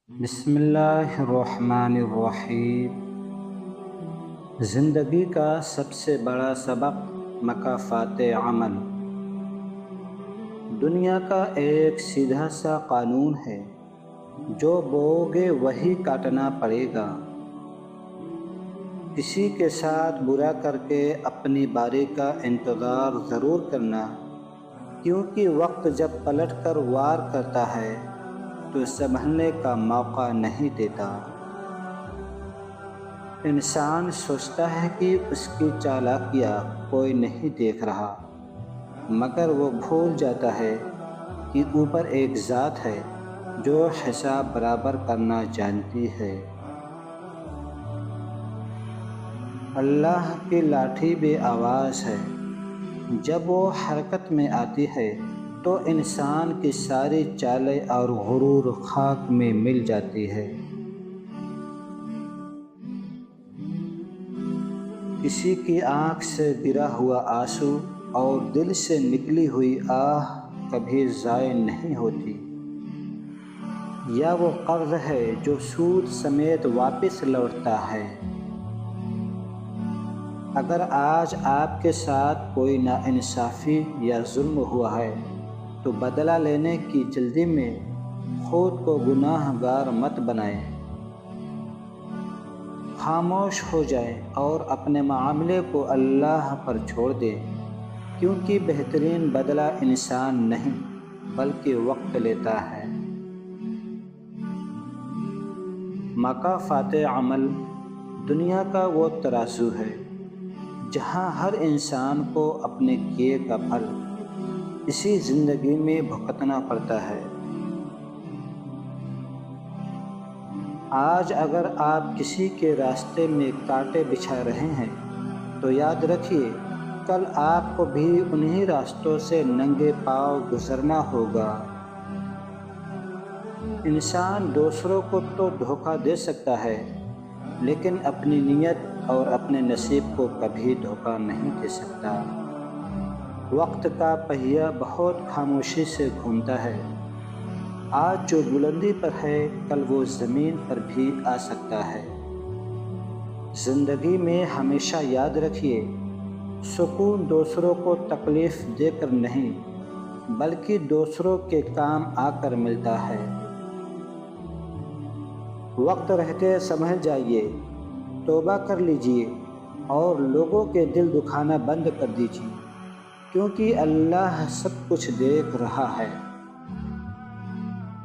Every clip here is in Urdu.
بسم اللہ الرحمن الرحیم۔ زندگی کا سب سے بڑا سبق مکافات عمل۔ دنیا کا ایک سیدھا سا قانون ہے، جو بوؤ گے وہی کاٹنا پڑے گا۔ کسی کے ساتھ برا کر کے اپنی باری کا انتظار ضرور کرنا، کیونکہ وقت جب پلٹ کر وار کرتا ہے تو سنبھلنے کا موقع نہیں دیتا۔ انسان سوچتا ہے کہ اس کی چالاکیاں کوئی نہیں دیکھ رہا، مگر وہ بھول جاتا ہے کہ اوپر ایک ذات ہے جو حساب برابر کرنا جانتی ہے۔ اللہ کی لاٹھی بے آواز ہے، جب وہ حرکت میں آتی ہے تو انسان کی ساری چالیں اور غرور خاک میں مل جاتی ہے۔ کسی کی آنکھ سے گرا ہوا آنسو اور دل سے نکلی ہوئی آہ کبھی ضائع نہیں ہوتی۔ یا وہ قرض ہے جو سود سمیت واپس لوٹتا ہے۔ اگر آج آپ کے ساتھ کوئی ناانصافی یا ظلم ہوا ہے تو بدلہ لینے کی جلدی میں خود کو گناہ گار مت بنائیں۔ خاموش ہو جائیں اور اپنے معاملے کو اللہ پر چھوڑ دیں، کیونکہ بہترین بدلہ انسان نہیں بلکہ وقت لیتا ہے۔ مکافات عمل دنیا کا وہ ترازو ہے جہاں ہر انسان کو اپنے کیے کا پھل اسی زندگی میں بھگتنا پڑتا ہے۔ آج اگر آپ کسی کے راستے میں کانٹے بچھا رہے ہیں تو یاد رکھیے کل آپ کو بھی انہی راستوں سے ننگے پاؤں گزرنا ہوگا۔ انسان دوسروں کو تو دھوکہ دے سکتا ہے، لیکن اپنی نیت اور اپنے نصیب کو کبھی دھوکہ نہیں دے سکتا۔ وقت کا پہیہ بہت خاموشی سے گھومتا ہے۔ آج جو بلندی پر ہے کل وہ زمین پر بھی آ سکتا ہے۔ زندگی میں ہمیشہ یاد رکھیے، سکون دوسروں کو تکلیف دے کر نہیں بلکہ دوسروں کے کام آ کر ملتا ہے۔ وقت رہتے سنبھل جائیے، توبہ کر لیجئے اور لوگوں کے دل دکھانا بند کر دیجئے، کیونکہ اللہ سب کچھ دیکھ رہا ہے۔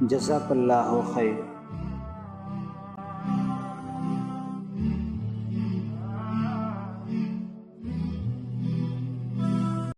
جزاک اللہ خیر۔